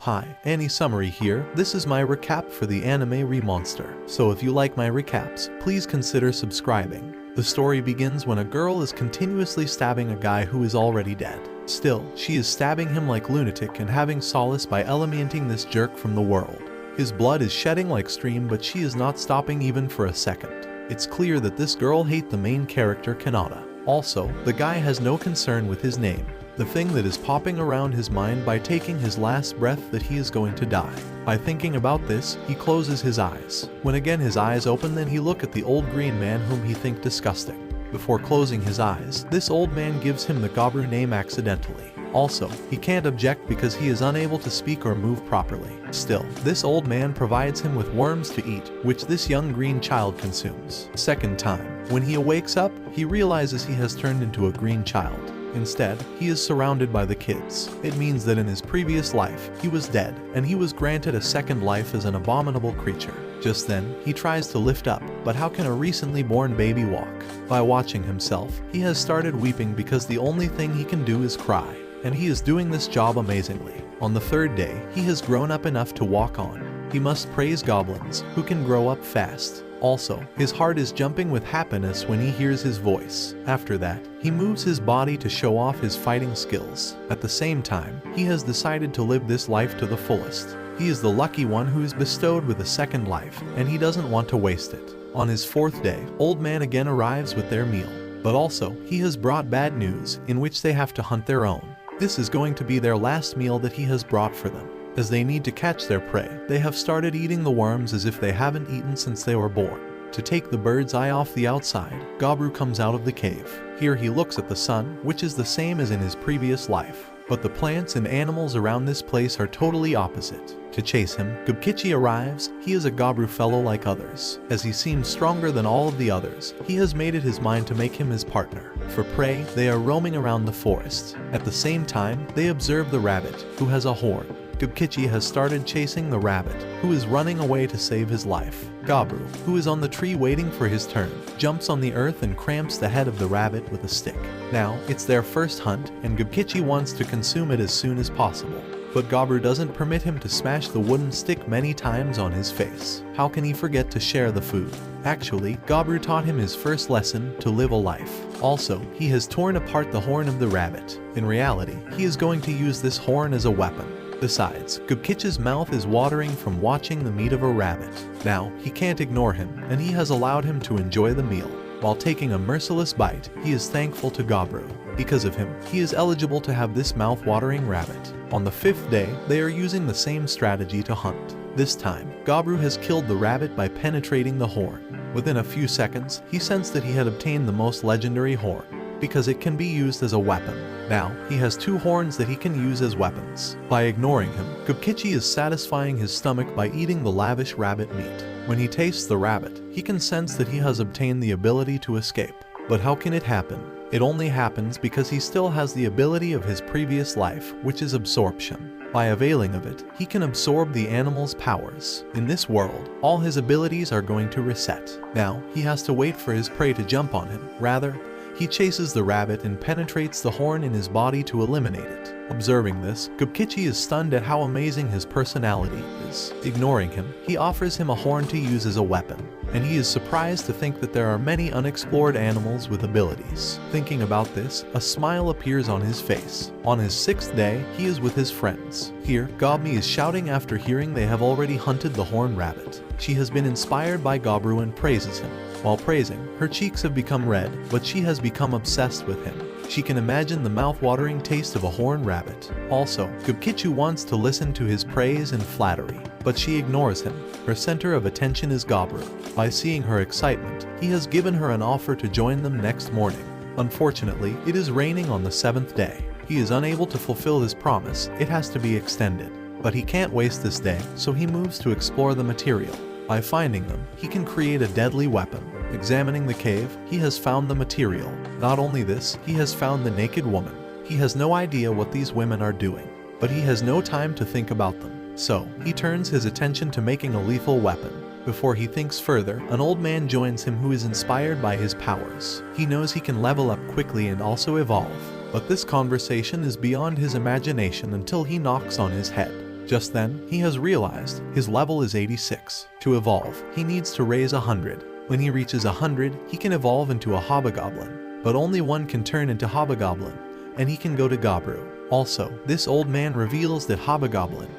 Hi, Annie Summary here. This is my recap for the anime Remonster. So if you like my recaps, please consider subscribing. The story begins when a girl is continuously stabbing a guy who is already dead. Still, she is stabbing him like lunatic and having solace by eliminating this jerk from the world. His blood is shedding like stream, but she is not stopping even for a second. It's clear that this girl hates the main character Kanata. Also, the guy has no concern with his name, the thing that is popping around his mind by taking his last breath that he is going to die. By thinking about this, he closes his eyes. When again his eyes open, then he look at the old green man whom he think disgusting. Before closing his eyes, this old man gives him the Goblin name accidentally. Also, he can't object because he is unable to speak or move properly. Still, this old man provides him with worms to eat, which this young green child consumes. Second time, when he awakes up, he realizes he has turned into a green child. Instead, he is surrounded by the kids. It means that in his previous life, he was dead, and he was granted a second life as an abominable creature. Just then, he tries to lift up, but how can a recently born baby walk? By watching himself, he has started weeping because the only thing he can do is cry, and he is doing this job amazingly. On the third day, he has grown up enough to walk on. He must praise goblins, who can grow up fast. Also, his heart is jumping with happiness when he hears his voice. After that, he moves his body to show off his fighting skills. At the same time, he has decided to live this life to the fullest. He is the lucky one who is bestowed with a second life, and he doesn't want to waste it. On his fourth day, old man again arrives with their meal. But also, he has brought bad news, in which they have to hunt their own. This is going to be their last meal that he has brought for them. As they need to catch their prey, they have started eating the worms as if they haven't eaten since they were born. To take the bird's eye off the outside, Goblin comes out of the cave. Here he looks at the sun, which is the same as in his previous life. But the plants and animals around this place are totally opposite. To chase him, Goblin arrives. He is a Goblin fellow like others. As he seems stronger than all of the others, he has made it his mind to make him his partner. For prey, they are roaming around the forest. At the same time, they observe the rabbit, who has a horn. Goblin has started chasing the rabbit, who is running away to save his life. Goblin, who is on the tree waiting for his turn, jumps on the earth and cramps the head of the rabbit with a stick. Now, it's their first hunt, and Goblin wants to consume it as soon as possible. But Goblin doesn't permit him to smash the wooden stick many times on his face. How can he forget to share the food? Actually, Goblin taught him his first lesson, to live a life. Also, he has torn apart the horn of the rabbit. In reality, he is going to use this horn as a weapon. Besides, Goblin's mouth is watering from watching the meat of a rabbit. Now, he can't ignore him, and he has allowed him to enjoy the meal. While taking a merciless bite, he is thankful to Goblin. Because of him, he is eligible to have this mouth-watering rabbit. On the fifth day, they are using the same strategy to hunt. This time, Goblin has killed the rabbit by penetrating the horn. Within a few seconds, he sensed that he had obtained the most legendary horn, because it can be used as a weapon. Now, he has two horns that he can use as weapons. By ignoring him, Goblin is satisfying his stomach by eating the lavish rabbit meat. When he tastes the rabbit, he can sense that he has obtained the ability to escape. But how can it happen? It only happens because he still has the ability of his previous life, which is absorption. By availing of it, he can absorb the animal's powers. In this world, all his abilities are going to reset. Now, he has to wait for his prey to jump on him. Rather, he chases the rabbit and penetrates the horn in his body to eliminate it. Observing this, Goblin is stunned at how amazing his personality is. Ignoring him, he offers him a horn to use as a weapon, and he is surprised to think that there are many unexplored animals with abilities. Thinking about this, a smile appears on his face. On his sixth day, he is with his friends. Here, Goblin is shouting after hearing they have already hunted the horned rabbit. She has been inspired by Goblin and praises him. While praising, her cheeks have become red, but she has become obsessed with him. She can imagine the mouth-watering taste of a horned rabbit. Also, Goblin wants to listen to his praise and flattery, but she ignores him. Her center of attention is Goblin. By seeing her excitement, he has given her an offer to join them next morning. Unfortunately, it is raining on the seventh day. He is unable to fulfill his promise. It has to be extended. But he can't waste this day, so he moves to explore the material. By finding them, he can create a deadly weapon. Examining the cave, he has found the material. Not only this, he has found the naked woman. He has no idea what these women are doing, but he has no time to think about them. So, he turns his attention to making a lethal weapon. Before he thinks further, an old man joins him who is inspired by his powers. He knows he can level up quickly and also evolve. But this conversation is beyond his imagination until he knocks on his head. Just then, he has realized his level is 86. To evolve, he needs to raise 100. When he reaches 100, he can evolve into a hobgoblin. But only one can turn into hobgoblin, and he can go to Gobru. Also, this old man reveals that hobgoblin,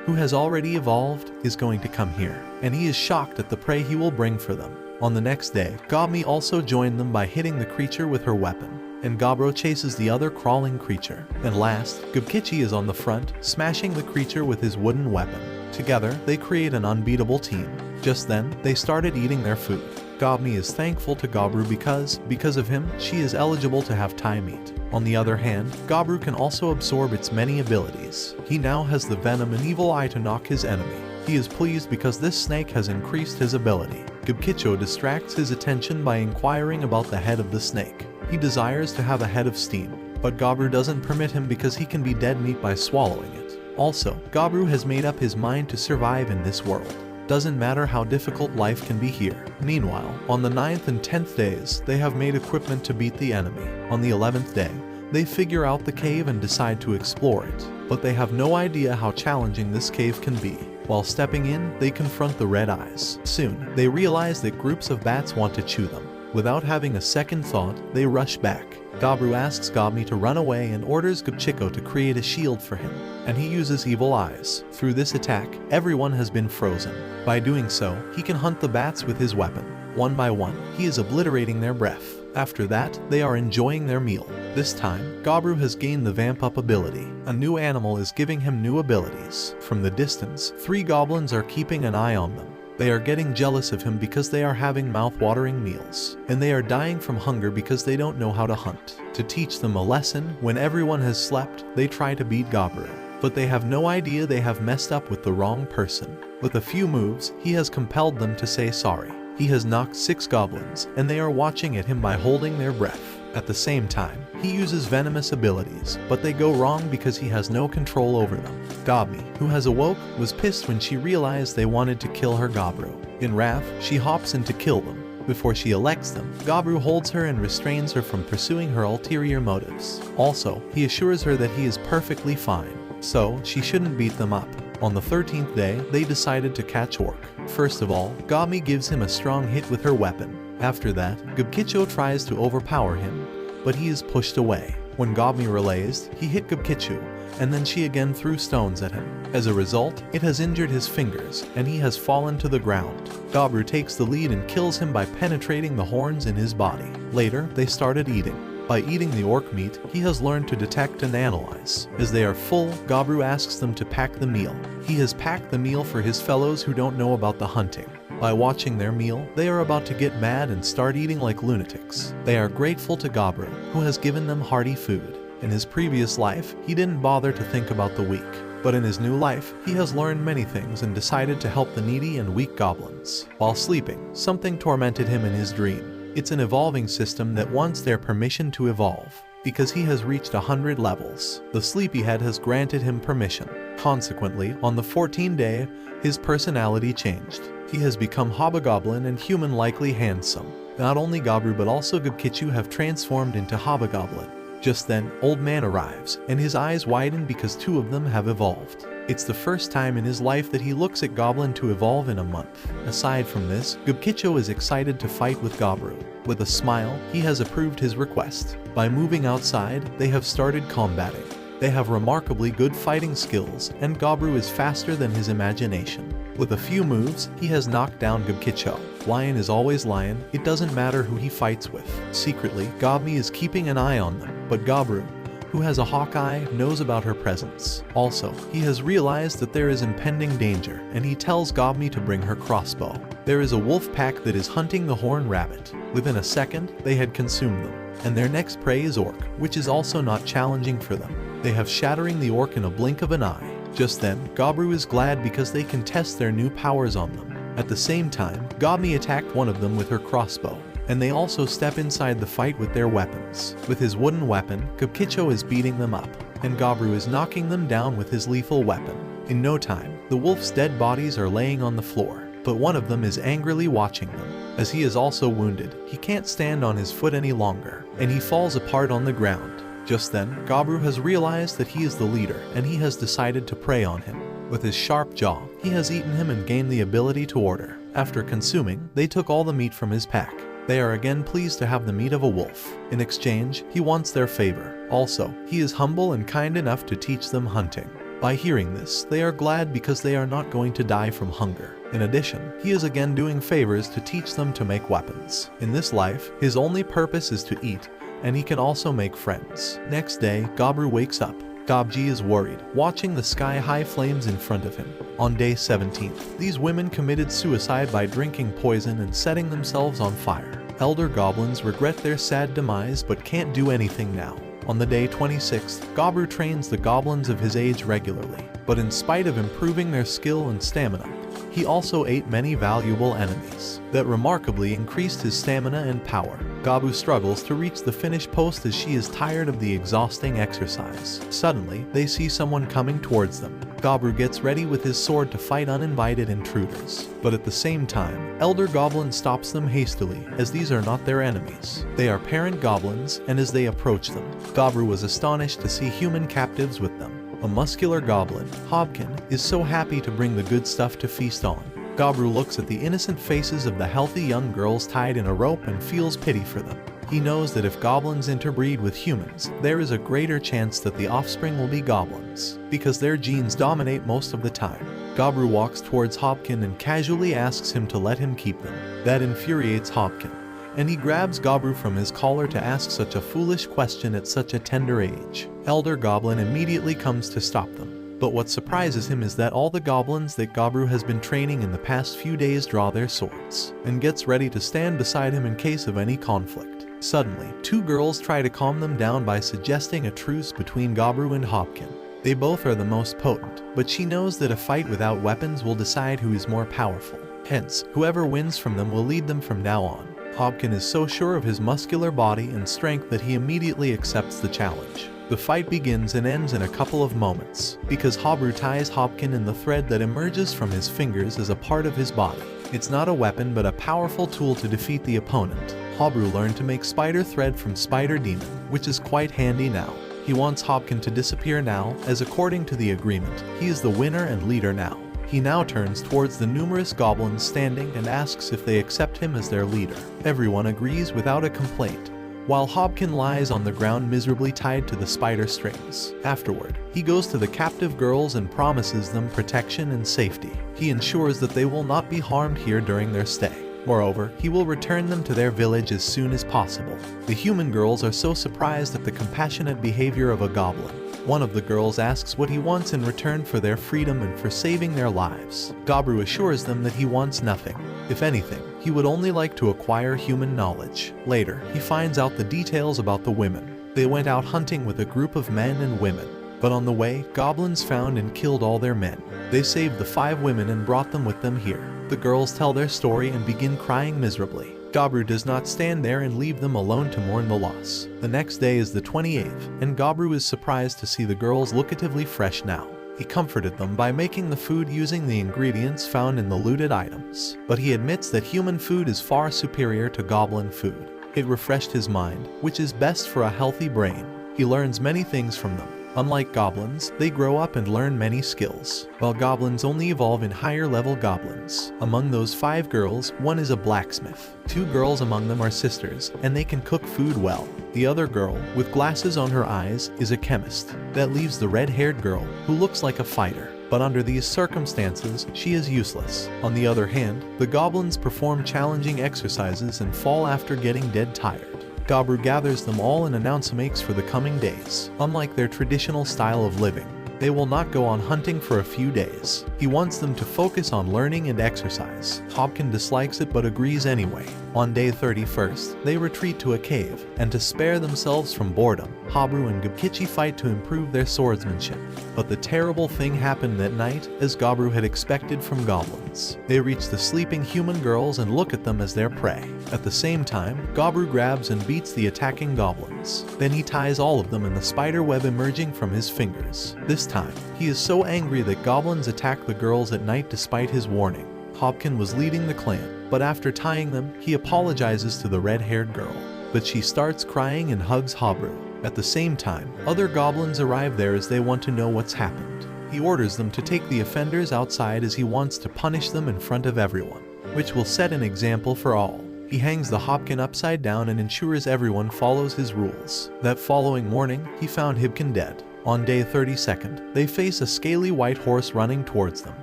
who has already evolved, is going to come here, and he is shocked at the prey he will bring for them. On the next day, Gobmi also joined them by hitting the creature with her weapon, and Gobro chases the other crawling creature. And last, Gubkichi is on the front, smashing the creature with his wooden weapon. Together, they create an unbeatable team. Just then, they started eating their food. Gobmi is thankful to Gobru because of him, she is eligible to have Thai meat. On the other hand, Gobru can also absorb its many abilities. He now has the venom and evil eye to knock his enemy. He is pleased because this snake has increased his ability. Gubkicho distracts his attention by inquiring about the head of the snake. He desires to have a head of steam, but Gobru doesn't permit him because he can be dead meat by swallowing it. Also, Gobru has made up his mind to survive in this world. Doesn't matter how difficult life can be here. Meanwhile, on the 9th and 10th days, they have made equipment to beat the enemy. On the 11th day, they figure out the cave and decide to explore it, but they have no idea how challenging this cave can be. While stepping in, they confront the red eyes. Soon, they realize that groups of bats want to chew them. Without having a second thought, they rush back. Gobru asks Gobmi to run away and orders Gubchiko to create a shield for him, and he uses evil eyes. Through this attack, everyone has been frozen. By doing so, he can hunt the bats with his weapon. One by one, he is obliterating their breath. After that, they are enjoying their meal. This time, Gobru has gained the Vamp Up ability. A new animal is giving him new abilities. From the distance, 3 goblins are keeping an eye on them. They are getting jealous of him because they are having mouth-watering meals, and they are dying from hunger because they don't know how to hunt. To teach them a lesson, when everyone has slept, they try to beat Gobru, but they have no idea they have messed up with the wrong person. With a few moves, he has compelled them to say sorry. He has knocked 6 goblins, and they are watching at him by holding their breath. At the same time, he uses venomous abilities, but they go wrong because he has no control over them. Gobmi, who has awoke, was pissed when she realized they wanted to kill her Gobru. In wrath, she hops in to kill them. Before she elects them, Gobru holds her and restrains her from pursuing her ulterior motives. Also, he assures her that he is perfectly fine, so she shouldn't beat them up. On the 13th day, they decided to catch Orc. First of all, Gobmi gives him a strong hit with her weapon. After that, Gubkicho tries to overpower him, but he is pushed away. When Gobmi relays, he hit Gubkicho, and then she again threw stones at him. As a result, it has injured his fingers, and he has fallen to the ground. Gobru takes the lead and kills him by penetrating the horns in his body. Later, they started eating. By eating the orc meat, he has learned to detect and analyze. As they are full, Gobru asks them to pack the meal. He has packed the meal for his fellows who don't know about the hunting. By watching their meal, they are about to get mad and start eating like lunatics. They are grateful to Gobru, who has given them hearty food. In his previous life, he didn't bother to think about the weak. But in his new life, he has learned many things and decided to help the needy and weak goblins. While sleeping, something tormented him in his dream. It's an evolving system that wants their permission to evolve. Because he has reached 100 levels, the sleepyhead has granted him permission. Consequently, on the 14th day, his personality changed. He has become hobgoblin and human-likely handsome. Not only Gobru but also Gubkichu have transformed into hobgoblin. Just then, Old Man arrives, and his eyes widen because 2 of them have evolved. It's the first time in his life that he looks at Goblin to evolve in a month. Aside from this, Gubkicho is excited to fight with Gobru. With a smile, he has approved his request. By moving outside, they have started combating. They have remarkably good fighting skills, and Gobru is faster than his imagination. With a few moves, he has knocked down Gubkicho. Lion is always lion, it doesn't matter who he fights with. Secretly, Gobmi is keeping an eye on them, but Gobru, who has a hawk eye, knows about her presence. Also, he has realized that there is impending danger, and he tells Gobmi to bring her crossbow. There is a wolf pack that is hunting the horned rabbit. Within a second, they had consumed them, and their next prey is Orc, which is also not challenging for them. They have shattering the Orc in a blink of an eye. Just then, Gobru is glad because they can test their new powers on them. At the same time, Gobmi attacked one of them with her crossbow, and they also step inside the fight with their weapons. With his wooden weapon, Gubkicho is beating them up, and Gobru is knocking them down with his lethal weapon. In no time, the wolf's dead bodies are laying on the floor, but one of them is angrily watching them. As he is also wounded, he can't stand on his foot any longer, and he falls apart on the ground. Just then, Gobru has realized that he is the leader, and he has decided to prey on him. With his sharp jaw, he has eaten him and gained the ability to order. After consuming, they took all the meat from his pack. They are again pleased to have the meat of a wolf. In exchange, he wants their favor. Also, he is humble and kind enough to teach them hunting. By hearing this, they are glad because they are not going to die from hunger. In addition, he is again doing favors to teach them to make weapons. In this life, his only purpose is to eat, and he can also make friends. Next day, Gobru wakes up. Gobji is worried, watching the sky-high flames in front of him. On day 17th, these women committed suicide by drinking poison and setting themselves on fire. Elder goblins regret their sad demise but can't do anything now. On the day 26th, Gobru trains the goblins of his age regularly, but in spite of improving their skill and stamina, he also ate many valuable enemies that remarkably increased his stamina and power. Gobru struggles to reach the finish post as she is tired of the exhausting exercise. Suddenly, they see someone coming towards them. Gobru gets ready with his sword to fight uninvited intruders. But at the same time, Elder Goblin stops them hastily, as these are not their enemies. They are parent goblins, and as they approach them, Gobru was astonished to see human captives with them. A muscular goblin, Hobkin, is so happy to bring the good stuff to feast on. Gobru looks at the innocent faces of the healthy young girls tied in a rope and feels pity for them. He knows that if goblins interbreed with humans, there is a greater chance that the offspring will be goblins, because their genes dominate most of the time. Gobru walks towards Hobkin and casually asks him to let him keep them. That infuriates Hobkin, and he grabs Gobru from his collar to ask such a foolish question at such a tender age. Elder Goblin immediately comes to stop them. But what surprises him is that all the goblins that Gobru has been training in the past few days draw their swords, and gets ready to stand beside him in case of any conflict. Suddenly, two girls try to calm them down by suggesting a truce between Gobru and Hobkin. They both are the most potent, but she knows that a fight without weapons will decide who is more powerful. Hence, whoever wins from them will lead them from now on. Hobkin is so sure of his muscular body and strength that he immediately accepts the challenge. The fight begins and ends in a couple of moments, because Gobru ties Hobkin in the thread that emerges from his fingers as a part of his body. It's not a weapon but a powerful tool to defeat the opponent. Gobru learned to make spider thread from spider demon, which is quite handy now. He wants Hobkin to disappear now, as according to the agreement, he is the winner and leader now. He now turns towards the numerous goblins standing and asks if they accept him as their leader. Everyone agrees without a complaint, while Hobkin lies on the ground miserably tied to the spider strings. Afterward, he goes to the captive girls and promises them protection and safety. He ensures that they will not be harmed here during their stay. Moreover, he will return them to their village as soon as possible. The human girls are so surprised at the compassionate behavior of a goblin. One of the girls asks what he wants in return for their freedom and for saving their lives. Gobru assures them that he wants nothing. If anything, he would only like to acquire human knowledge. Later, he finds out the details about the women. They went out hunting with a group of men and women, but on the way, goblins found and killed all their men. They saved the 5 women and brought them with them here. The girls tell their story and begin crying miserably. Gobru does not stand there and leave them alone to mourn the loss. The next day is the 28th, and Gobru is surprised to see the girls lookatively fresh now. He comforted them by making the food using the ingredients found in the looted items, but he admits that human food is far superior to goblin food. It refreshed his mind, which is best for a healthy brain. He learns many things from them. Unlike goblins, they grow up and learn many skills, while goblins only evolve in higher-level goblins. Among those 5 girls, one is a blacksmith. 2 girls among them are sisters, and they can cook food well. The other girl, with glasses on her eyes, is a chemist. That leaves the red-haired girl, who looks like a fighter. But under these circumstances, she is useless. On the other hand, the goblins perform challenging exercises and fall after getting dead tired. Gobru gathers them all and makes for the coming days. Unlike their traditional style of living, they will not go on hunting for a few days. He wants them to focus on learning and exercise. Hobkin dislikes it but agrees anyway. On day 31st, they retreat to a cave, and to spare themselves from boredom, Gobru and Gobkichi fight to improve their swordsmanship. But the terrible thing happened that night, as Gobru had expected from goblins. They reach the sleeping human girls and look at them as their prey. At the same time, Gobru grabs and beats the attacking goblins. Then he ties all of them in the spider web emerging from his fingers. This time, he is so angry that goblins attack the girls at night despite his warning. Hobkin was leading the clan, but after tying them, he apologizes to the red-haired girl. But she starts crying and hugs Gobru. At the same time, other goblins arrive there as they want to know what's happened. He orders them to take the offenders outside as he wants to punish them in front of everyone, which will set an example for all. He hangs the Hopkin upside down and ensures everyone follows his rules. That following morning, he found Hibkin dead. On day 32nd, they face a scaly white horse running towards them.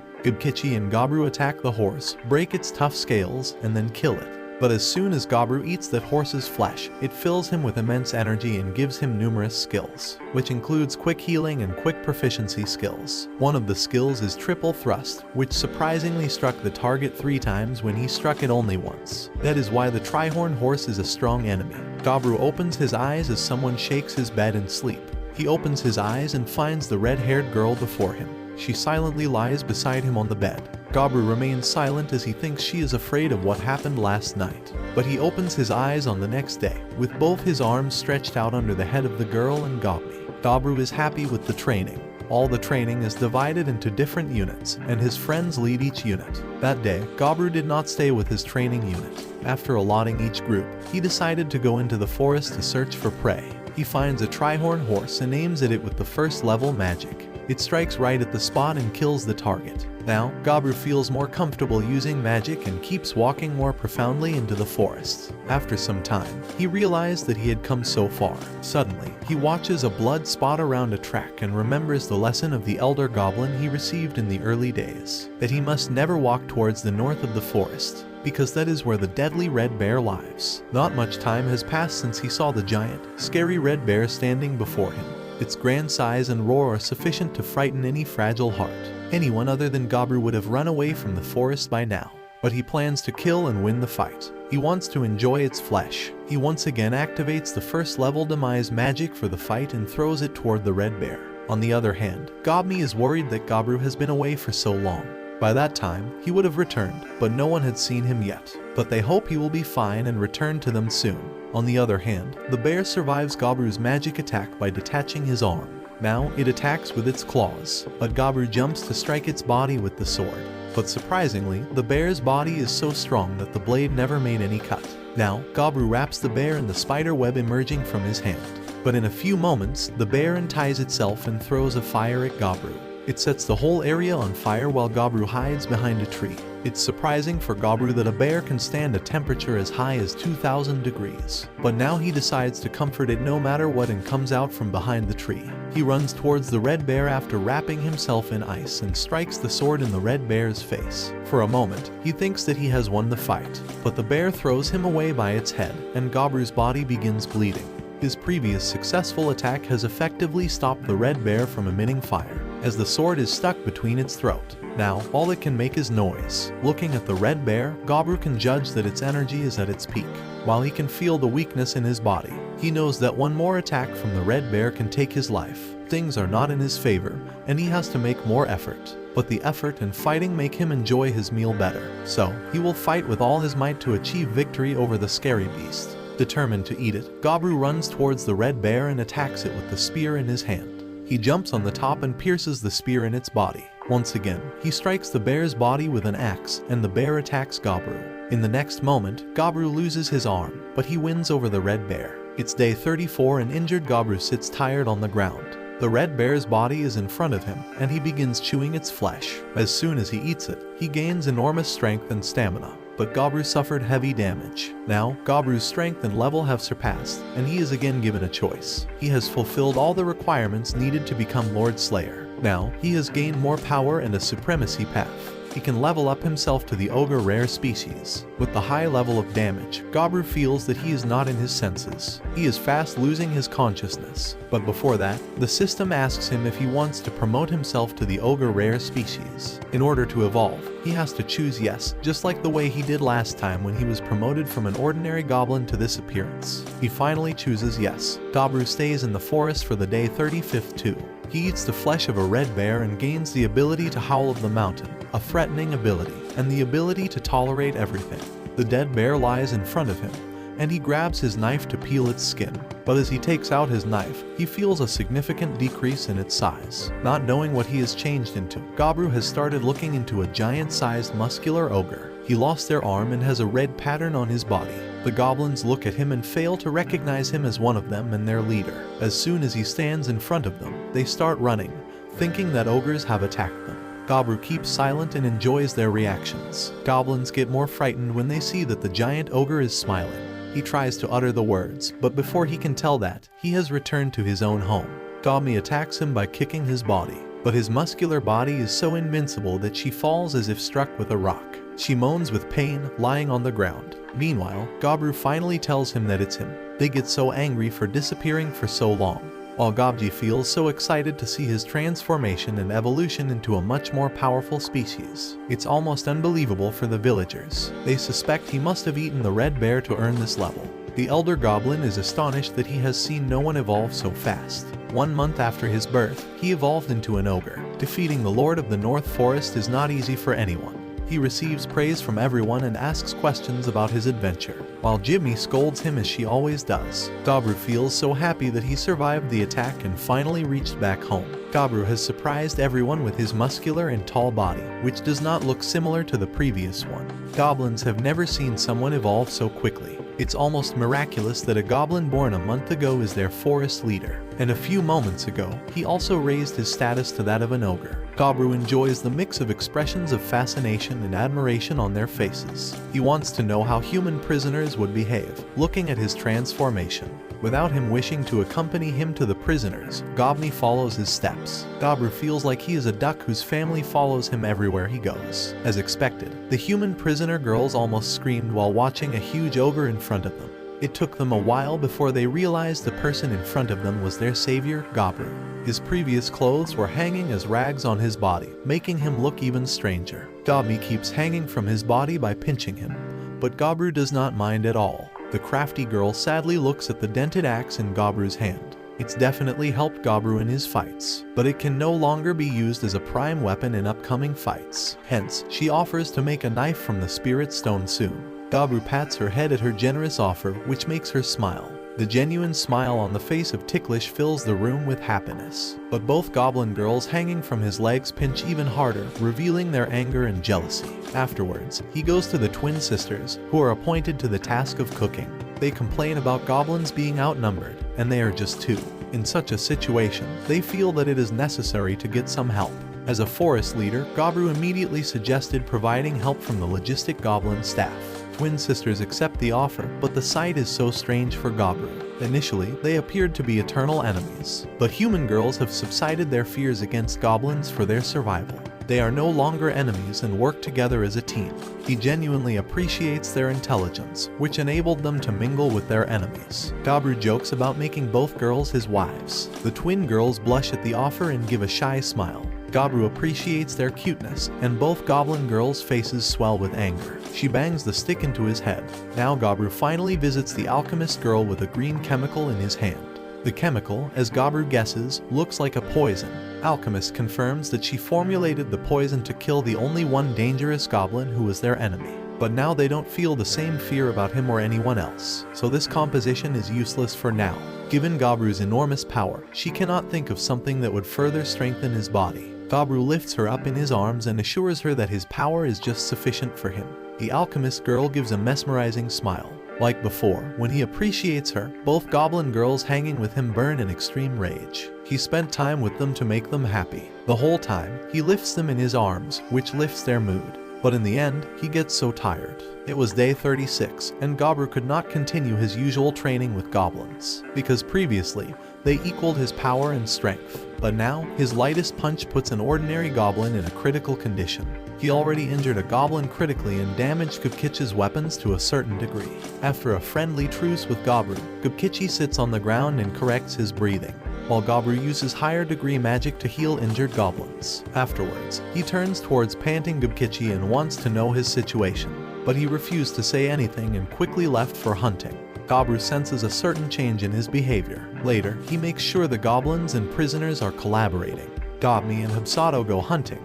Gobkichi and Gobru attack the horse, break its tough scales, and then kill it. But as soon as Gobru eats that horse's flesh, it fills him with immense energy and gives him numerous skills, which includes quick healing and quick proficiency skills. One of the skills is triple thrust, which surprisingly struck the target 3 times when he struck it only once. That is why the Trihorn horse is a strong enemy. Gobru opens his eyes as someone shakes his bed in sleep. He opens his eyes and finds the red-haired girl before him. She silently lies beside him on the bed. Gobru remains silent as he thinks she is afraid of what happened last night. But he opens his eyes on the next day, with both his arms stretched out under the head of the girl and Gobni. Gobru is happy with the training. All the training is divided into different units, and his friends lead each unit. That day, Gobru did not stay with his training unit. After allotting each group, he decided to go into the forest to search for prey. He finds a Trihorn horse and aims at it with the first level magic. It strikes right at the spot and kills the target. Now, Gobru feels more comfortable using magic and keeps walking more profoundly into the forest. After some time, he realized that he had come so far. Suddenly, he watches a blood spot around a track and remembers the lesson of the elder goblin he received in the early days, that he must never walk towards the north of the forest, because that is where the deadly red bear lives. Not much time has passed since he saw the giant, scary red bear standing before him. Its grand size and roar are sufficient to frighten any fragile heart. Anyone other than Gobru would have run away from the forest by now. But he plans to kill and win the fight. He wants to enjoy its flesh. He once again activates the first level demise magic for the fight and throws it toward the red bear. On the other hand, Gobni is worried that Gobru has been away for so long. By that time, he would have returned, but no one had seen him yet. But they hope he will be fine and return to them soon. On the other hand, the bear survives Gobru's magic attack by detaching his arm. Now, it attacks with its claws, but Gobru jumps to strike its body with the sword. But surprisingly, the bear's body is so strong that the blade never made any cut. Now, Gobru wraps the bear in the spider web emerging from his hand. But in a few moments, the bear unties itself and throws a fire at Gobru. It sets the whole area on fire while Gobru hides behind a tree. It's surprising for Gobru that a bear can stand a temperature as high as 2,000 degrees. But now he decides to comfort it no matter what and comes out from behind the tree. He runs towards the red bear after wrapping himself in ice and strikes the sword in the red bear's face. For a moment, he thinks that he has won the fight, but the bear throws him away by its head, and Gobru's body begins bleeding. His previous successful attack has effectively stopped the red bear from emitting fire, as the sword is stuck between its throat. Now, all it can make is noise. Looking at the red bear, Gobru can judge that its energy is at its peak. While he can feel the weakness in his body, he knows that one more attack from the red bear can take his life. Things are not in his favor, and he has to make more effort. But the effort and fighting make him enjoy his meal better. So, he will fight with all his might to achieve victory over the scary beast. Determined to eat it, Gobru runs towards the red bear and attacks it with the spear in his hand. He jumps on the top and pierces the spear in its body. Once again, he strikes the bear's body with an axe, and the bear attacks Gobru. In the next moment, Gobru loses his arm, but he wins over the red bear. It's day 34 and injured Gobru sits tired on the ground. The red bear's body is in front of him, and he begins chewing its flesh. As soon as he eats it, he gains enormous strength and stamina. But Gobru suffered heavy damage. Now, Gobru's strength and level have surpassed, and he is again given a choice. He has fulfilled all the requirements needed to become Lord Slayer. Now, he has gained more power and a supremacy path. He can level up himself to the ogre rare species. With the high level of damage, Gobru feels that he is not in his senses. He is fast losing his consciousness. But before that, the system asks him if he wants to promote himself to the ogre rare species. In order to evolve, he has to choose yes, just like the way he did last time when he was promoted from an ordinary goblin to this appearance. He finally chooses yes. Gobru stays in the forest for the day 35th too. He eats the flesh of a red bear and gains the ability to howl of the mountain, a threatening ability, and the ability to tolerate everything. The dead bear lies in front of him, and he grabs his knife to peel its skin. But as he takes out his knife, he feels a significant decrease in its size. Not knowing what he has changed into, Gobru has started looking into a giant-sized muscular ogre. He lost their arm and has a red pattern on his body. The goblins look at him and fail to recognize him as one of them and their leader. As soon as he stands in front of them, they start running, thinking that ogres have attacked them. Gobru keeps silent and enjoys their reactions. Goblins get more frightened when they see that the giant ogre is smiling. He tries to utter the words, but before he can tell that, he has returned to his own home. Gobmi attacks him by kicking his body, but his muscular body is so invincible that she falls as if struck with a rock. She moans with pain, lying on the ground. Meanwhile, Gobru finally tells him that it's him. They get so angry for disappearing for so long, while Gobji feels so excited to see his transformation and evolution into a much more powerful species. It's almost unbelievable for the villagers. They suspect he must have eaten the red bear to earn this level. The elder goblin is astonished that he has seen no one evolve so fast. 1 month after his birth, he evolved into an ogre. Defeating the Lord of the North Forest is not easy for anyone. He receives praise from everyone and asks questions about his adventure, while Jimmy scolds him as she always does. Gobru feels so happy that he survived the attack and finally reached back home. Gobru has surprised everyone with his muscular and tall body, which does not look similar to the previous one. Goblins have never seen someone evolve so quickly. It's almost miraculous that a goblin born a month ago is their forest leader, and a few moments ago, he also raised his status to that of an ogre. Gobru enjoys the mix of expressions of fascination and admiration on their faces. He wants to know how human prisoners would behave, looking at his transformation. Without him wishing to accompany him to the prisoners, Gobni follows his steps. Gobru feels like he is a duck whose family follows him everywhere he goes. As expected, the human prisoner girls almost screamed while watching a huge ogre in front of them. It took them a while before they realized the person in front of them was their savior, Gobru. His previous clothes were hanging as rags on his body, making him look even stranger. Gobni keeps hanging from his body by pinching him, but Gobru does not mind at all. The crafty girl sadly looks at the dented axe in Gobru's hand. It's definitely helped Gobru in his fights, but it can no longer be used as a prime weapon in upcoming fights. Hence, she offers to make a knife from the spirit stone soon. Gobru pats her head at her generous offer, which makes her smile. The genuine smile on the face of Ticklish fills the room with happiness. But both goblin girls hanging from his legs pinch even harder, revealing their anger and jealousy. Afterwards, he goes to the twin sisters, who are appointed to the task of cooking. They complain about goblins being outnumbered, and they are just 2. In such a situation, they feel that it is necessary to get some help. As a forest leader, Gobru immediately suggested providing help from the logistic goblin staff. Twin sisters accept the offer, but the sight is so strange for Gobru. Initially, they appeared to be eternal enemies, but human girls have subsided their fears against goblins for their survival. They are no longer enemies and work together as a team. He genuinely appreciates their intelligence, which enabled them to mingle with their enemies. Gobru jokes about making both girls his wives. The twin girls blush at the offer and give a shy smile. Gobru appreciates their cuteness, and both goblin girls' faces swell with anger. She bangs the stick into his head. Now Gobru finally visits the alchemist girl with a green chemical in his hand. The chemical, as Gobru guesses, looks like a poison. Alchemist confirms that she formulated the poison to kill the only one dangerous goblin who was their enemy. But now they don't feel the same fear about him or anyone else, so this composition is useless for now. Given Gobru's enormous power, she cannot think of something that would further strengthen his body. Gobru lifts her up in his arms and assures her that his power is just sufficient for him. The alchemist girl gives a mesmerizing smile. Like before, when he appreciates her, both goblin girls hanging with him burn in extreme rage. He spent time with them to make them happy. The whole time, he lifts them in his arms, which lifts their mood. But in the end, he gets so tired. It was day 36, and Gobru could not continue his usual training with goblins, because previously, they equaled his power and strength. But now, his lightest punch puts an ordinary goblin in a critical condition. He already injured a goblin critically and damaged Gubkichi's weapons to a certain degree. After a friendly truce with Gobru, Gubkichi sits on the ground and corrects his breathing, while Gobru uses higher degree magic to heal injured goblins. Afterwards, he turns towards panting Gubkichi and wants to know his situation, but he refused to say anything and quickly left for hunting. Gobru senses a certain change in his behavior. Later, he makes sure the goblins and prisoners are collaborating. Gobni and Habsato go hunting,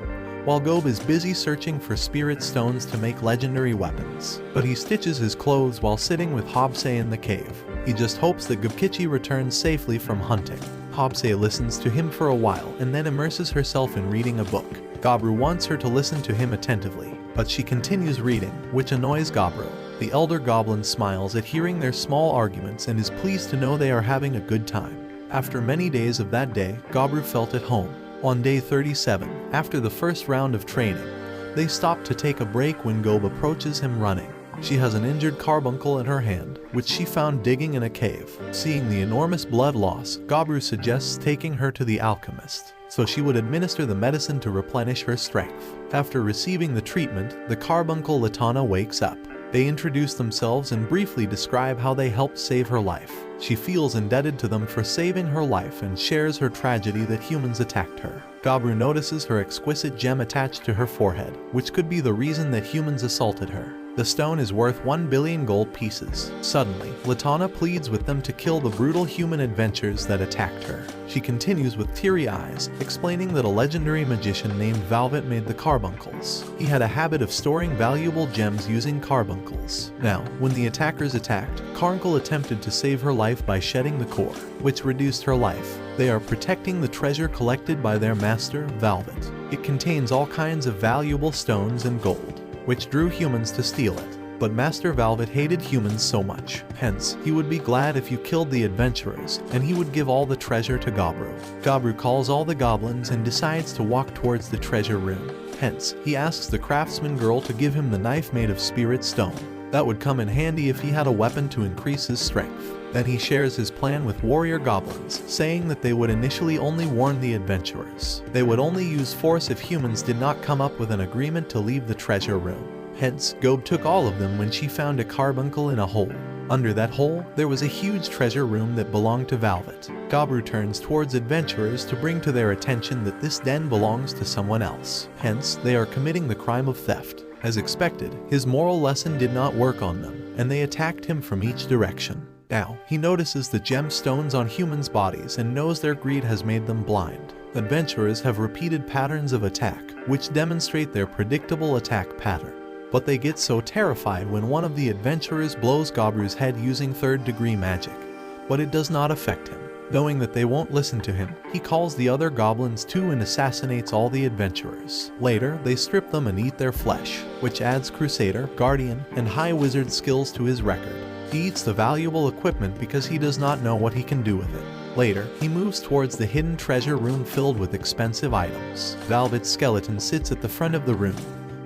while Gob is busy searching for spirit stones to make legendary weapons. But he stitches his clothes while sitting with Hobse in the cave. He just hopes that Gubkichi returns safely from hunting. Hobse listens to him for a while and then immerses herself in reading a book. Gobru wants her to listen to him attentively, but she continues reading, which annoys Gobru. The elder goblin smiles at hearing their small arguments and is pleased to know they are having a good time. After many days of that day, Gobru felt at home. On day 37, after the first round of training, they stop to take a break when Gob approaches him running. She has an injured carbuncle in her hand, which she found digging in a cave. Seeing the enormous blood loss, Gobru suggests taking her to the alchemist, so she would administer the medicine to replenish her strength. After receiving the treatment, the carbuncle Latana wakes up. They introduce themselves and briefly describe how they helped save her life. She feels indebted to them for saving her life and shares her tragedy that humans attacked her. Gobru notices her exquisite gem attached to her forehead, which could be the reason that humans assaulted her. The stone is worth 1 billion gold pieces. Suddenly, Latana pleads with them to kill the brutal human adventurers that attacked her. She continues with teary eyes, explaining that a legendary magician named Velvet made the carbuncles. He had a habit of storing valuable gems using carbuncles. Now, when the attackers attacked, Caruncle attempted to save her life by shedding the core, which reduced her life. They are protecting the treasure collected by their master, Velvet. It contains all kinds of valuable stones and gold, which drew humans to steal it. But Master Velvet hated humans so much. Hence, he would be glad if you killed the adventurers, and he would give all the treasure to Gobru. Gobru calls all the goblins and decides to walk towards the treasure room. Hence, he asks the craftsman girl to give him the knife made of spirit stone. That would come in handy if he had a weapon to increase his strength. Then he shares his plan with warrior goblins, saying that they would initially only warn the adventurers. They would only use force if humans did not come up with an agreement to leave the treasure room. Hence, Gob took all of them when she found a carbuncle in a hole. Under that hole, there was a huge treasure room that belonged to Velvet. Gobru turns towards adventurers to bring to their attention that this den belongs to someone else. Hence, they are committing the crime of theft. As expected, his moral lesson did not work on them, and they attacked him from each direction. Now, he notices the gemstones on humans' bodies and knows their greed has made them blind. Adventurers have repeated patterns of attack, which demonstrate their predictable attack pattern. But they get so terrified when one of the adventurers blows Gobru's head using third-degree magic. But it does not affect him. Knowing that they won't listen to him, he calls the other goblins too and assassinates all the adventurers. Later, they strip them and eat their flesh, which adds Crusader, Guardian, and High Wizard skills to his record. He eats the valuable equipment because he does not know what he can do with it. Later, he moves towards the hidden treasure room filled with expensive items. Velvet's skeleton sits at the front of the room,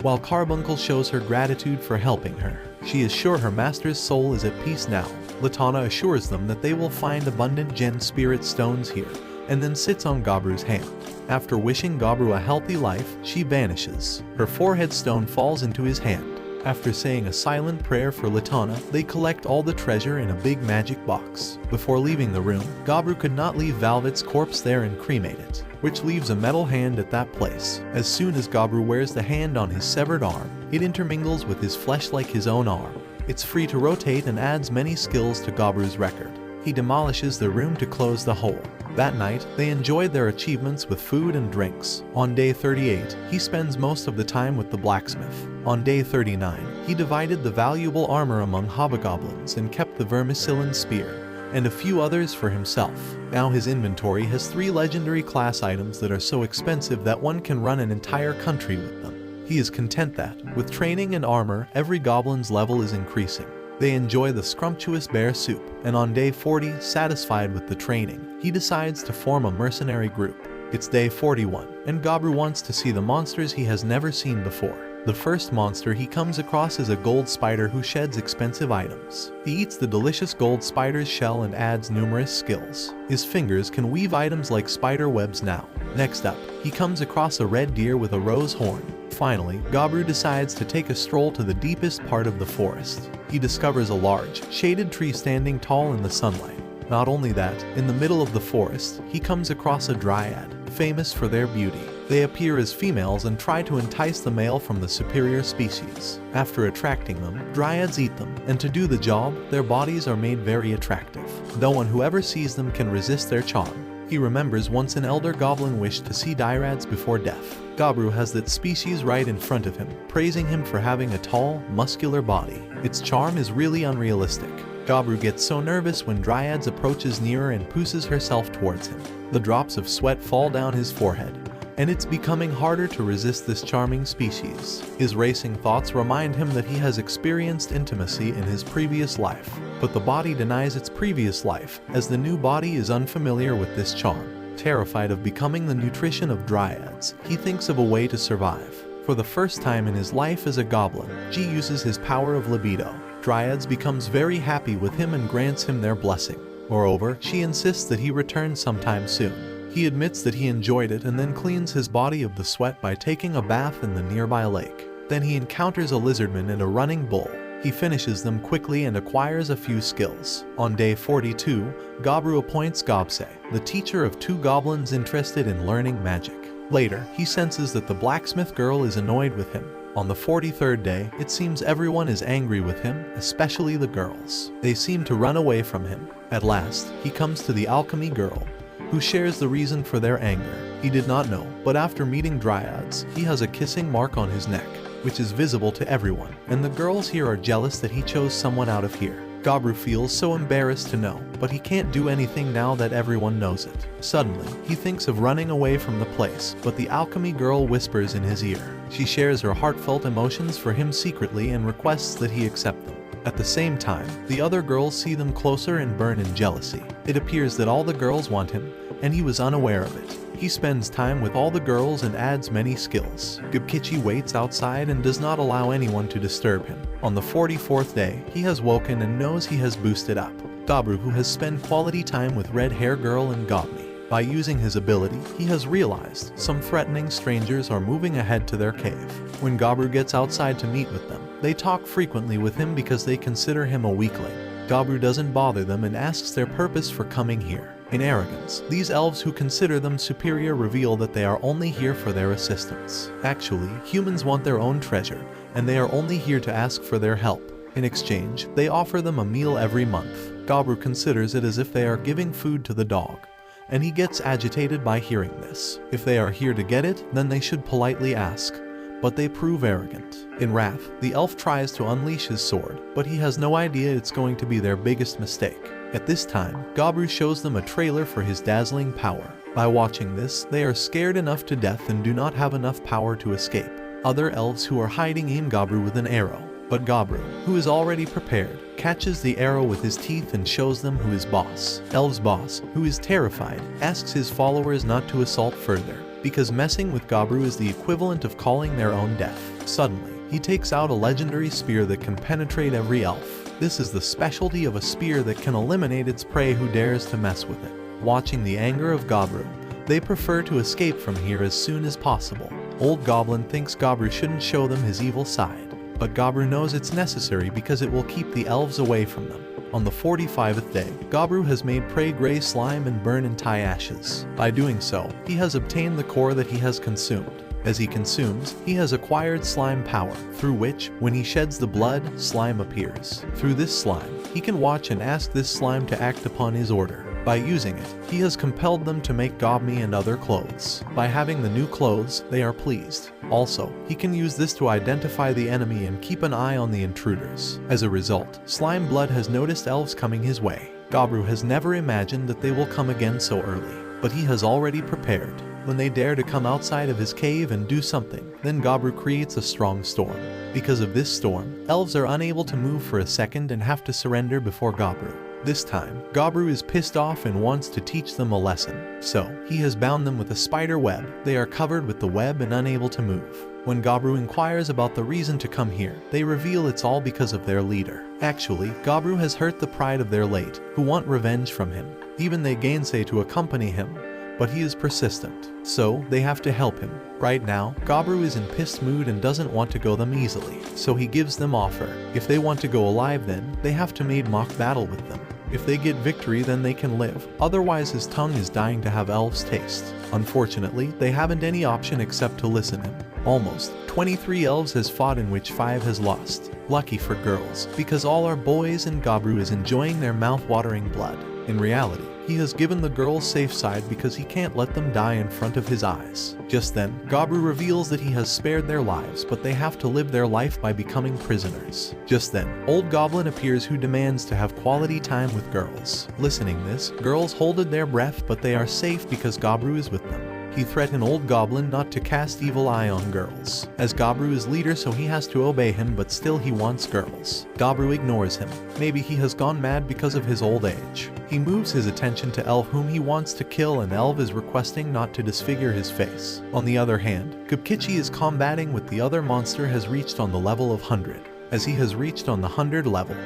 while Carbuncle shows her gratitude for helping her. She is sure her master's soul is at peace now. Latana assures them that they will find abundant gen spirit stones here, and then sits on Gobru's hand. After wishing Gobru a healthy life, she vanishes. Her forehead stone falls into his hand. After saying a silent prayer for Latana, they collect all the treasure in a big magic box. Before leaving the room, Gobru could not leave Velvet's corpse there and cremate it, which leaves a metal hand at that place. As soon as Gobru wears the hand on his severed arm, it intermingles with his flesh like his own arm. It's free to rotate and adds many skills to Gobru's record. He demolishes the room to close the hole. That night, they enjoyed their achievements with food and drinks. On day 38, he spends most of the time with the blacksmith. On day 39, he divided the valuable armor among hobgoblins and kept the vermicillin spear and a few others for himself. Now his inventory has 3 legendary class items that are so expensive that one can run an entire country with them. He is content that, with training and armor, every goblin's level is increasing. They enjoy the scrumptious bear soup, and on day 40, satisfied with the training, he decides to form a mercenary group. It's day 41, and Gobru wants to see the monsters he has never seen before. The first monster he comes across is a gold spider who sheds expensive items. He eats the delicious gold spider's shell and adds numerous skills. His fingers can weave items like spider webs now. Next up, he comes across a red deer with a rose horn. Finally, Gobru decides to take a stroll to the deepest part of the forest. He discovers a large, shaded tree standing tall in the sunlight. Not only that, in the middle of the forest, he comes across a dryad, famous for their beauty. They appear as females and try to entice the male from the superior species. After attracting them, dryads eat them, and to do the job, their bodies are made very attractive. No one who ever sees them can resist their charm. He remembers once an elder goblin wished to see dryads before death. Gobru has that species right in front of him, praising him for having a tall, muscular body. Its charm is really unrealistic. Gobru gets so nervous when dryads approaches nearer and pushes herself towards him. The drops of sweat fall down his forehead, and it's becoming harder to resist this charming species. His racing thoughts remind him that he has experienced intimacy in his previous life, but the body denies its previous life, as the new body is unfamiliar with this charm. Terrified of becoming the nutrition of dryads, he thinks of a way to survive. For the first time in his life as a goblin, G uses his power of libido. Dryads becomes very happy with him and grants him their blessing. Moreover, she insists that he return sometime soon. He admits that he enjoyed it and then cleans his body of the sweat by taking a bath in the nearby lake. Then he encounters a lizardman and a running bull. He finishes them quickly and acquires a few skills. On day 42, Gobru appoints Gobse, the teacher of 2 goblins interested in learning magic. Later, he senses that the blacksmith girl is annoyed with him. On the 43rd day, it seems everyone is angry with him, especially the girls. They seem to run away from him. At last, he comes to the alchemy girl, who shares the reason for their anger. He did not know, but after meeting dryads, he has a kissing mark on his neck, which is visible to everyone, and the girls here are jealous that he chose someone out of here. Gobru feels so embarrassed to know, but he can't do anything now that everyone knows it. Suddenly, he thinks of running away from the place, but the alchemy girl whispers in his ear. She shares her heartfelt emotions for him secretly and requests that he accept them. At the same time, the other girls see them closer and burn in jealousy. It appears that all the girls want him, and he was unaware of it. He spends time with all the girls and adds many skills. Gubkichi waits outside and does not allow anyone to disturb him. On the 44th day, he has woken and knows he has boosted up. Gobru, who has spent quality time with Red Hair Girl and Gobni. By using his ability, he has realized some threatening strangers are moving ahead to their cave. When Gobru gets outside to meet with them, they talk frequently with him because they consider him a weakling. Gobru doesn't bother them and asks their purpose for coming here. In arrogance, these elves who consider them superior reveal that they are only here for their assistance. Actually, humans want their own treasure, and they are only here to ask for their help. In exchange, they offer them a meal every month. Gobru considers it as if they are giving food to the dog, and he gets agitated by hearing this. If they are here to get it, then they should politely ask, but they prove arrogant. In wrath, the elf tries to unleash his sword, but he has no idea it's going to be their biggest mistake. At this time, Gobru shows them a trailer for his dazzling power. By watching this, they are scared enough to death and do not have enough power to escape. Other elves who are hiding aim Gobru with an arrow, but Gobru, who is already prepared, catches the arrow with his teeth and shows them who is boss. Elf's boss, who is terrified, asks his followers not to assault further, because messing with Gobru is the equivalent of calling their own death. Suddenly, he takes out a legendary spear that can penetrate every elf. This is the specialty of a spear that can eliminate its prey who dares to mess with it. Watching the anger of Gobru, they prefer to escape from here as soon as possible. Old Goblin thinks Gobru shouldn't show them his evil side, but Gobru knows it's necessary because it will keep the elves away from them. On the 45th day, Gobru has made prey gray slime and burn in Thai ashes. By doing so, he has obtained the core that he has consumed. As he consumes, he has acquired slime power, through which, when he sheds the blood, slime appears. Through this slime, he can watch and ask this slime to act upon his order. By using it, he has compelled them to make Gobmi and other clothes. By having the new clothes, they are pleased. Also, he can use this to identify the enemy and keep an eye on the intruders. As a result, Slime Blood has noticed elves coming his way. Gobru has never imagined that they will come again so early, but he has already prepared. When they dare to come outside of his cave and do something, then Gobru creates a strong storm. Because of this storm, elves are unable to move for a second and have to surrender before Gobru. This time, Gobru is pissed off and wants to teach them a lesson. So, he has bound them with a spider web. They are covered with the web and unable to move. When Gobru inquires about the reason to come here, they reveal it's all because of their leader. Actually, Gobru has hurt the pride of their late, who want revenge from him. Even they gainsay to accompany him, but he is persistent, so they have to help him. Right now, Gobru is in pissed mood and doesn't want to go them easily, so he gives them offer. If they want to go alive then, they have to made mock battle with them. If they get victory then they can live, otherwise his tongue is dying to have elves taste. Unfortunately, they haven't any option except to listen him. Almost 23 elves has fought in which 5 has lost. Lucky for girls, because all are boys and Gobru is enjoying their mouth-watering blood. In reality, he has given the girls safe side because he can't let them die in front of his eyes. Just then, Gobru reveals that he has spared their lives, but they have to live their life by becoming prisoners. Just then, Old Goblin appears who demands to have quality time with girls. Listening this, girls hold their breath, but they are safe because Gobru is with them. He threatened old Goblin not to cast evil eye on girls, as Gobru is leader so he has to obey him, but still he wants girls. Gobru ignores him. Maybe he has gone mad because of his old age. He moves his attention to Elv, whom he wants to kill, and Elv is requesting not to disfigure his face. On the other hand, Gubkichi is combating with the other monster has reached on the level of 100. As he has reached on the 100 level,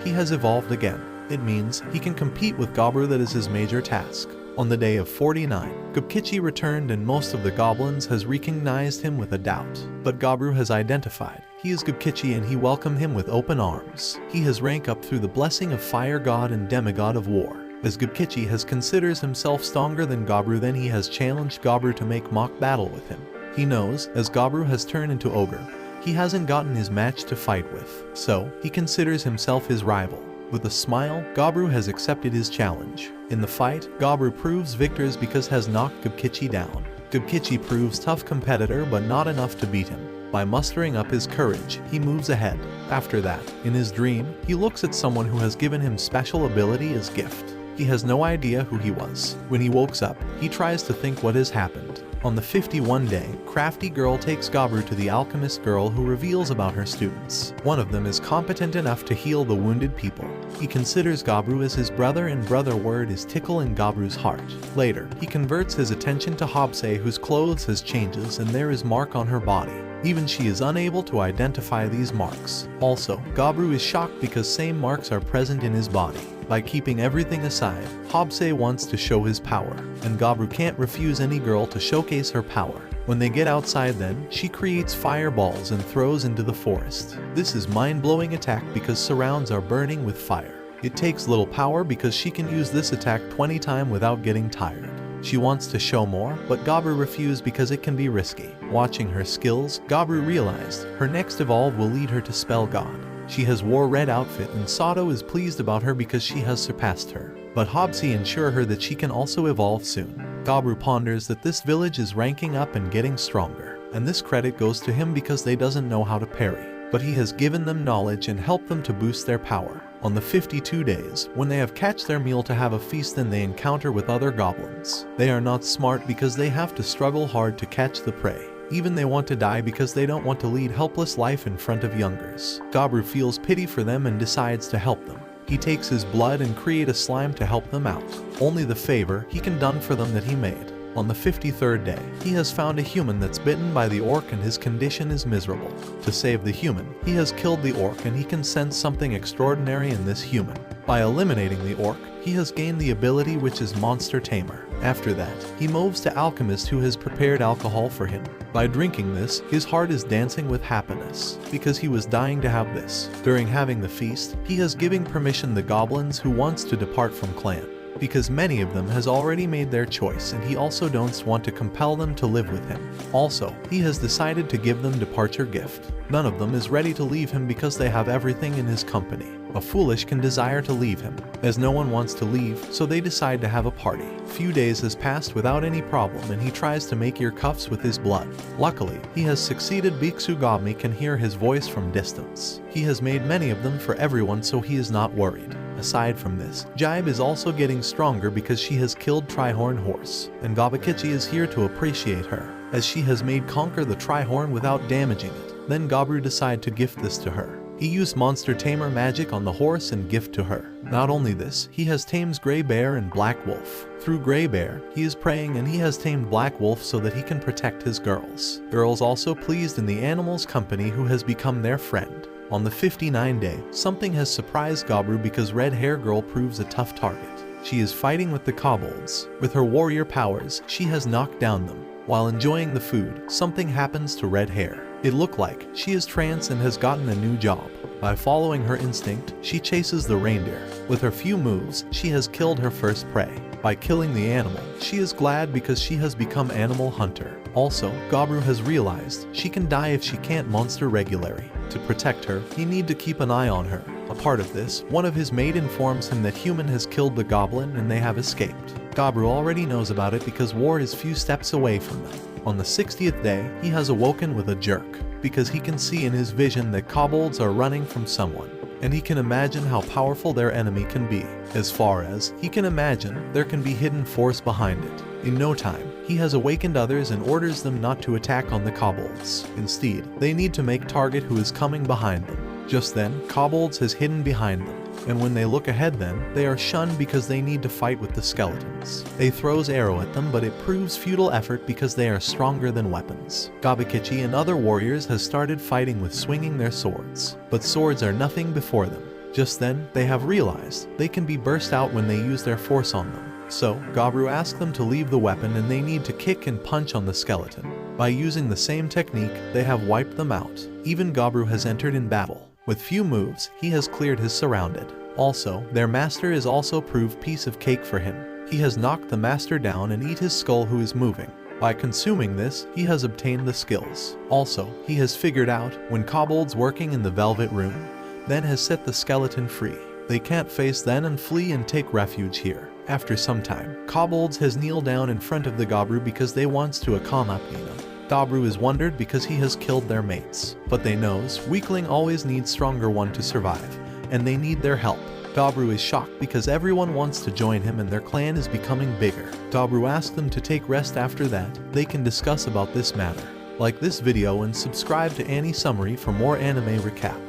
he has evolved again. It means he can compete with Gobru. That is his major task. On the day of 49, Gubkichi returned and most of the goblins has recognized him with a doubt. But Gobru has identified he is Gubkichi and he welcomed him with open arms. He has rank up through the blessing of Fire God and Demigod of War. As Gubkichi has considers himself stronger than Gobru, then he has challenged Gobru to make mock battle with him. He knows, as Gobru has turned into ogre, he hasn't gotten his match to fight with, so he considers himself his rival. With a smile, Gobru has accepted his challenge. In the fight, Gobru proves victors because has knocked Gubkichi down. Gubkichi proves tough competitor but not enough to beat him. By mustering up his courage, he moves ahead. After that, in his dream, he looks at someone who has given him special ability as gift. He has no idea who he was. When he wakes up, he tries to think what has happened. On the 51 day, Crafty Girl takes Gobru to the alchemist girl who reveals about her students. One of them is competent enough to heal the wounded people. He considers Gobru as his brother and brother word is tickle in Gobru's heart. Later, he converts his attention to Hobse whose clothes has changes and there is mark on her body. Even she is unable to identify these marks. Also, Gobru is shocked because same marks are present in his body. By keeping everything aside, Hobse wants to show his power, and Gobru can't refuse any girl to showcase her power. When they get outside then, she creates fireballs and throws into the forest. This is mind-blowing attack because surrounds are burning with fire. It takes little power because she can use this attack 20 times without getting tired. She wants to show more, but Gobru refused because it can be risky. Watching her skills, Gobru realized her next evolve will lead her to Spell God. She has wore red outfit and Sato is pleased about her because she has surpassed her. But Hobse ensure her that she can also evolve soon. Gobru ponders that this village is ranking up and getting stronger, and this credit goes to him because they doesn't know how to parry. But he has given them knowledge and helped them to boost their power. On the 52 days, when they have catch their meal to have a feast, then they encounter with other goblins. They are not smart because they have to struggle hard to catch the prey. Even they want to die because they don't want to lead helpless life in front of youngers. Gobru feels pity for them and decides to help them. He takes his blood and create a slime to help them out. Only the favor he can done for them that he made. On the 53rd day, he has found a human that's bitten by the orc and his condition is miserable. To save the human, he has killed the orc and he can sense something extraordinary in this human. By eliminating the orc, he has gained the ability which is Monster Tamer. After that, he moves to Alchemist who has prepared alcohol for him. By drinking this, his heart is dancing with happiness, because he was dying to have this. During having the feast, he has giving permission the goblins who wants to depart from clan, because many of them has already made their choice and he also don't want to compel them to live with him. Also, he has decided to give them departure gift. None of them is ready to leave him because they have everything in his company. A foolish can desire to leave him, as no one wants to leave, so they decide to have a party. Few days has passed without any problem and he tries to make ear cuffs with his blood. Luckily, he has succeeded. Bixugami can hear his voice from distance. He has made many of them for everyone so he is not worried. Aside from this, Jibe is also getting stronger because she has killed Trihorn Horse, and Gabakichi is here to appreciate her, as she has made conquer the Trihorn without damaging it. Then Gobru decide to gift this to her. He used Monster Tamer magic on the horse and gift to her. Not only this, he has tamed Grey Bear and Black Wolf. Through Grey Bear, he is praying and he has tamed Black Wolf so that he can protect his girls. Girls also pleased in the animal's company who has become their friend. On the 59th day, something has surprised Gobru because Red Hair Girl proves a tough target. She is fighting with the kobolds. With her warrior powers, she has knocked down them. While enjoying the food, something happens to Red Hair. It looked like she is trans and has gotten a new job. By following her instinct, she chases the reindeer. With her few moves, she has killed her first prey. By killing the animal, she is glad because she has become animal hunter. Also, Gobru has realized she can die if she can't monster regularly. To protect her, he need to keep an eye on her. A part of this, one of his mate informs him that human has killed the goblin and they have escaped. Gobru already knows about it because war is few steps away from them. On the 60th day, he has awoken with a jerk, because he can see in his vision that kobolds are running from someone. and he can imagine how powerful their enemy can be. As far as he can imagine, there can be hidden force behind it. In no time, he has awakened others and orders them not to attack on the kobolds. Instead, they need to make target who is coming behind them. Just then, kobolds has hidden behind them, and when they look ahead then, they are shunned because they need to fight with the skeletons. They throws arrow at them, but it proves futile effort because they are stronger than weapons. Gabakichi and other warriors has started fighting with swinging their swords, but swords are nothing before them. Just then, they have realized they can be burst out when they use their force on them. So, Gabru asks them to leave the weapon and they need to kick and punch on the skeleton. By using the same technique, they have wiped them out. Even Gabru has entered in battle. With few moves, he has cleared his surrounded. Also, their master is also proved piece of cake for him. He has knocked the master down and eat his skull who is moving. By consuming this, he has obtained the skills. Also, he has figured out when kobolds working in the velvet room, then has set the skeleton free. They can't face then and flee and take refuge here. After some time, kobolds has kneeled down in front of the Gabru because they wants to anicapped them. Gabru is wondered because he has killed their mates, but they knows weakling always needs stronger one to survive, and they need their help. Gabru is shocked because everyone wants to join him and their clan is becoming bigger. Gabru asks them to take rest. After that, they can discuss about this matter. Like this video and subscribe to Annie Summary for more anime recap.